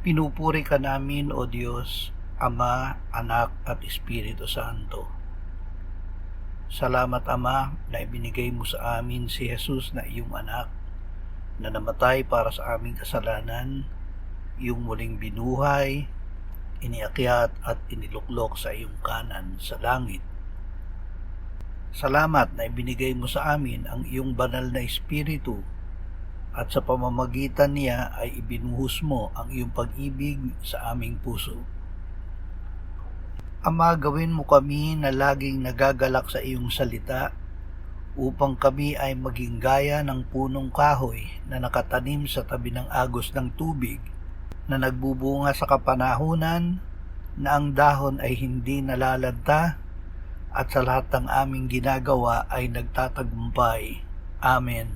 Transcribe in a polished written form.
Pinupuri ka namin, O Diyos, Ama, Anak at Espiritu Santo. Salamat, Ama, na ibinigay mo sa amin si Jesus na iyong anak, na namatay para sa aming kasalanan, iyong muling binuhay, iniakyat at iniluklok sa iyong kanan sa langit. Salamat na ibinigay mo sa amin ang iyong banal na Espiritu, at sa pamamagitan niya ay ibinuhos mo ang iyong pag-ibig sa aming puso. Ama, gawin mo kami na laging nagagalak sa iyong salita, upang kami ay maging gaya ng punong kahoy na nakatanim sa tabi ng agos ng tubig, na nagbubunga sa kapanahunan, na ang dahon ay hindi nalalanta, at sa lahat ng aming ginagawa ay nagtatagumpay. Amen.